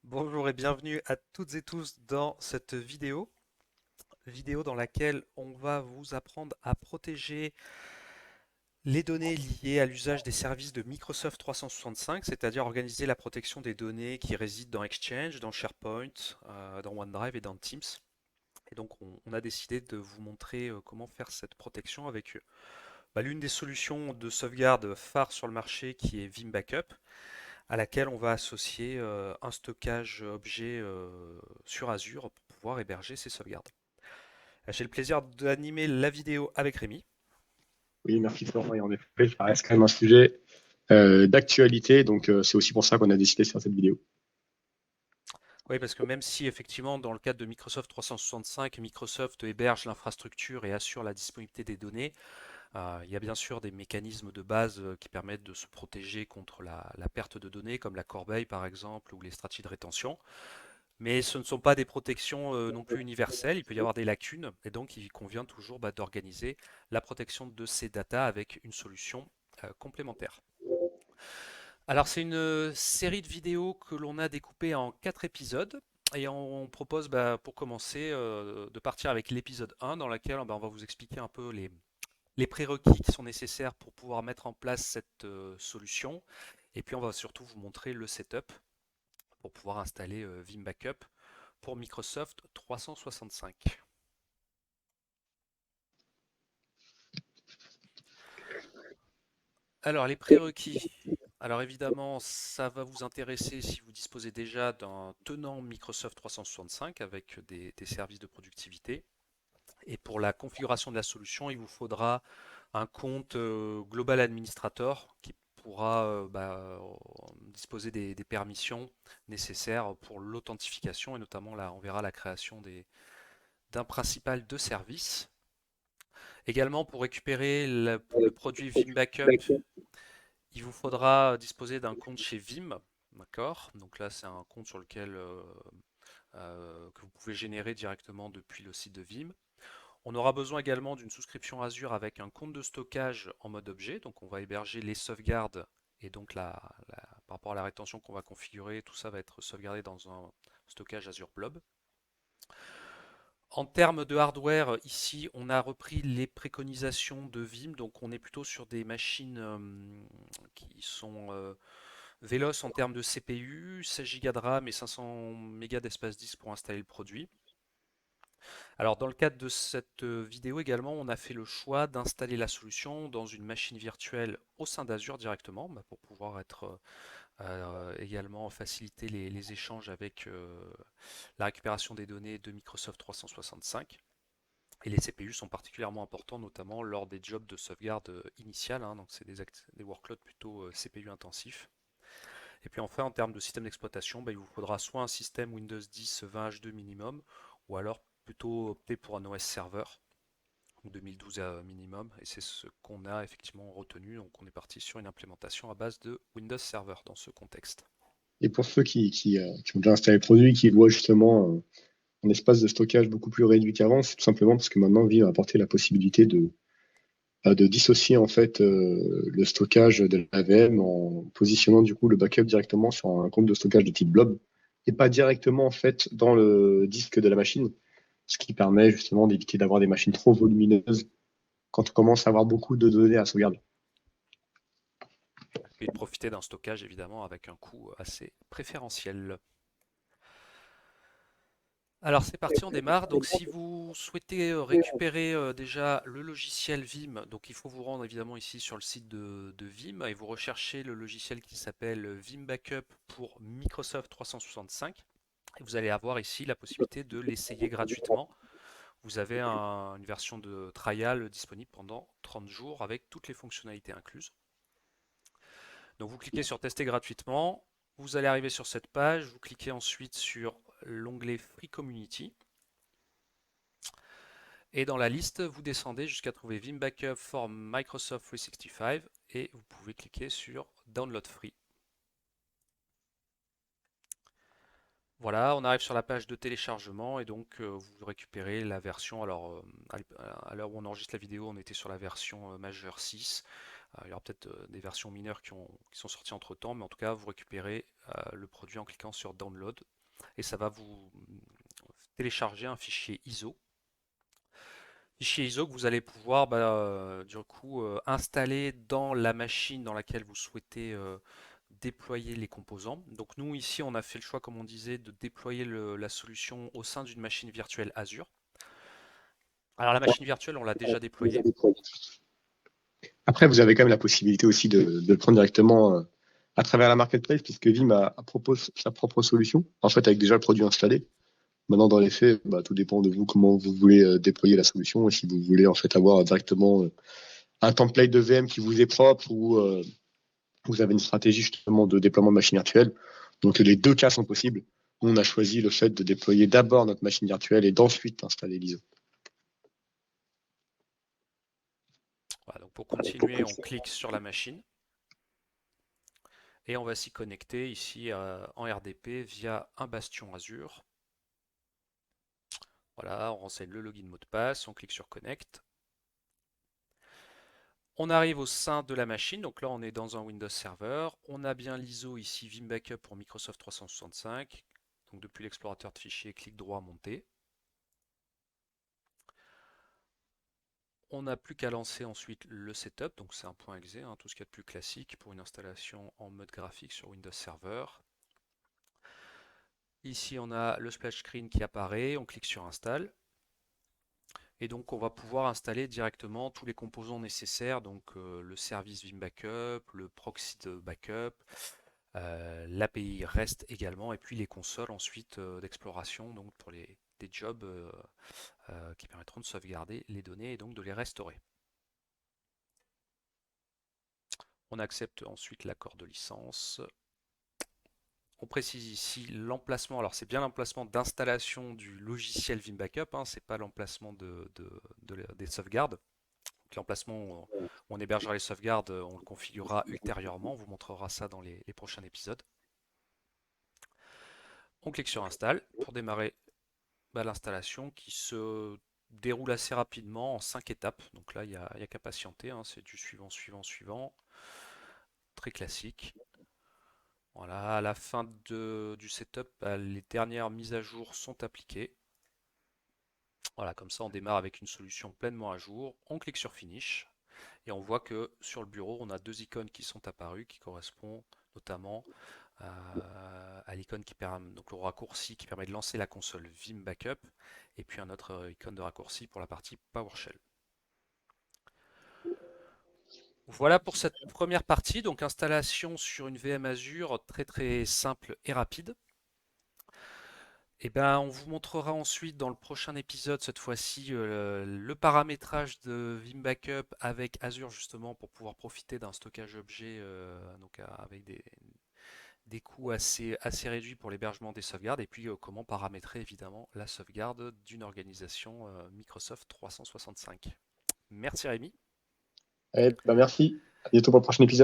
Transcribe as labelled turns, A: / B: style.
A: Bonjour et bienvenue à toutes et tous dans cette vidéo dans laquelle on va vous apprendre à protéger les données liées à l'usage des services de Microsoft 365, c'est-à-dire organiser la protection des données qui résident dans Exchange, dans SharePoint, dans OneDrive et dans Teams. Et donc on a décidé de vous montrer comment faire cette protection avec l'une des solutions de sauvegarde phare sur le marché qui est Vim Backup, à laquelle on va associer un stockage objet sur Azure pour pouvoir héberger ces sauvegardes. J'ai le plaisir d'animer la vidéo avec Rémi.
B: Oui, merci Florent. Et en effet, ça reste quand même un sujet d'actualité, donc c'est aussi pour ça qu'on a décidé de faire cette vidéo.
A: Oui, parce que même si effectivement dans le cadre de Microsoft 365, Microsoft héberge l'infrastructure et assure la disponibilité des données, il y a bien sûr des mécanismes de base qui permettent de se protéger contre la perte de données, comme la corbeille par exemple ou les stratégies de rétention. Mais ce ne sont pas des protections non plus universelles, il peut y avoir des lacunes, et donc il convient toujours d'organiser la protection de ces datas avec une solution complémentaire. Alors c'est une série de vidéos que l'on a découpées en 4 épisodes, et on propose pour commencer de partir avec l'épisode 1 dans lequel on va vous expliquer un peu les prérequis qui sont nécessaires pour pouvoir mettre en place cette solution, et puis on va surtout vous montrer le setup pour pouvoir installer Vim Backup pour Microsoft 365. Alors, les prérequis. Alors évidemment, ça va vous intéresser si vous disposez déjà d'un tenant Microsoft 365 avec des services de productivité. Et pour la configuration de la solution, il vous faudra un compte Global Administrator qui pourra disposer des permissions nécessaires pour l'authentification et notamment là, on verra la création d'un principal de service. Également, pour récupérer le produit Vim Backup, il vous faudra disposer d'un compte chez Vim. D'accord? Donc là, c'est un compte sur lequel que vous pouvez générer directement depuis le site de Vim. On aura besoin également d'une souscription Azure avec un compte de stockage en mode objet. Donc on va héberger les sauvegardes et donc par rapport à la rétention qu'on va configurer, tout ça va être sauvegardé dans un stockage Azure Blob. En termes de hardware, ici, on a repris les préconisations de Vim, donc on est plutôt sur des machines qui sont véloces en termes de CPU, 16 Go de RAM et 500 Mb d'espace disque pour installer le produit. Alors dans le cadre de cette vidéo également, on a fait le choix d'installer la solution dans une machine virtuelle au sein d'Azure directement, pour pouvoir être également faciliter les échanges avec la récupération des données de Microsoft 365. Et les CPU sont particulièrement importants, notamment lors des jobs de sauvegarde initiale, hein, donc c'est des workloads plutôt CPU intensifs. Et puis enfin, en termes de système d'exploitation, il vous faudra soit un système Windows 10 20H2 minimum, ou alors plutôt opter pour un OS serveur, ou 2012 minimum, et c'est ce qu'on a effectivement retenu, donc on est parti sur une implémentation à base de Windows Server dans ce contexte.
B: Et pour ceux qui ont déjà installé le produit, qui voient justement un espace de stockage beaucoup plus réduit qu'avant, c'est tout simplement parce que maintenant Vive a apporté la possibilité de dissocier en fait le stockage de la VM en positionnant du coup le backup directement sur un compte de stockage de type blob et pas directement en fait dans le disque de la machine, ce qui permet justement d'éviter d'avoir des machines trop volumineuses quand on commence à avoir beaucoup de données à sauvegarder.
A: Et de profiter d'un stockage évidemment avec un coût assez préférentiel. Alors c'est parti, on démarre. Donc si vous souhaitez récupérer déjà le logiciel Vim, donc il faut vous rendre évidemment ici sur le site de Vim et vous recherchez le logiciel qui s'appelle Vim Backup pour Microsoft 365. Et vous allez avoir ici la possibilité de l'essayer gratuitement. Vous avez une version de trial disponible pendant 30 jours avec toutes les fonctionnalités incluses. Donc vous cliquez sur tester gratuitement, vous allez arriver sur cette page, vous cliquez ensuite sur l'onglet Free Community. Et dans la liste, vous descendez jusqu'à trouver Vim Backup for Microsoft 365 et vous pouvez cliquer sur Download Free. Voilà, on arrive sur la page de téléchargement et donc vous récupérez la version. Alors à l'heure où on enregistre la vidéo, on était sur la version majeure 6. Il y aura peut-être des versions mineures qui sont sorties entre-temps, mais en tout cas, vous récupérez le produit en cliquant sur Download et ça va vous télécharger un fichier ISO. Fichier ISO que vous allez pouvoir du coup installer dans la machine dans laquelle vous souhaitez déployer les composants. Donc nous ici on a fait le choix comme on disait de déployer la solution au sein d'une machine virtuelle Azure. Alors la machine virtuelle on l'a déjà déployée.
B: Après, vous avez quand même la possibilité aussi de le prendre directement à travers la marketplace, puisque Vim propose sa propre solution, en fait, avec déjà le produit installé. Maintenant, dans les faits, bah, tout dépend de vous, comment vous voulez déployer la solution, et si vous voulez en fait avoir directement un template de VM qui vous est propre, ou vous avez une stratégie justement de déploiement de machine virtuelle. Donc les deux cas sont possibles. Nous, on a choisi le fait de déployer d'abord notre machine virtuelle et d'ensuite installer l'ISO.
A: Voilà, donc pour continuer on clique sur la machine et on va s'y connecter ici en RDP via un bastion Azure. Voilà, on renseigne le login mot de passe, on clique sur Connect. On arrive au sein de la machine, donc là on est dans un Windows Server. On a bien l'ISO ici Vim Backup pour Microsoft 365. Donc depuis l'explorateur de fichiers, clic droit monter. On n'a plus qu'à lancer ensuite le setup, donc c'est un point .exe, hein, tout ce qu'il y a de plus classique pour une installation en mode graphique sur Windows Server. Ici on a le splash screen qui apparaît, on clique sur Install. Et donc on va pouvoir installer directement tous les composants nécessaires, donc le service Vim Backup, le proxy de backup, l'API REST également, et puis les consoles ensuite d'exploration, donc pour des jobs qui permettront de sauvegarder les données et donc de les restaurer. On accepte ensuite l'accord de licence. On précise ici l'emplacement, alors c'est bien l'emplacement d'installation du logiciel Vim Backup, hein, c'est pas l'emplacement des sauvegardes. L'emplacement où on hébergera les sauvegardes, on le configurera ultérieurement, on vous montrera ça dans les prochains épisodes. On clique sur Install pour démarrer l'installation qui se déroule assez rapidement en 5 étapes. Donc là, il n'y a qu'à patienter, hein, c'est du suivant, suivant, suivant. Très classique. Voilà, à la fin du setup, les dernières mises à jour sont appliquées. Voilà, comme ça on démarre avec une solution pleinement à jour. On clique sur Finish et on voit que sur le bureau, on a deux icônes qui sont apparues qui correspondent notamment à l'icône qui permet, donc le raccourci qui permet de lancer la console Vim Backup et puis un autre icône de raccourci pour la partie PowerShell. Voilà pour cette première partie, donc installation sur une VM Azure très très simple et rapide. Et ben, on vous montrera ensuite dans le prochain épisode, cette fois-ci, le paramétrage de Vim Backup avec Azure justement pour pouvoir profiter d'un stockage objet donc avec des coûts assez réduits pour l'hébergement des sauvegardes et puis comment paramétrer évidemment la sauvegarde d'une organisation Microsoft 365. Merci Rémi.
B: Eh ben, merci. À bientôt pour le prochain épisode.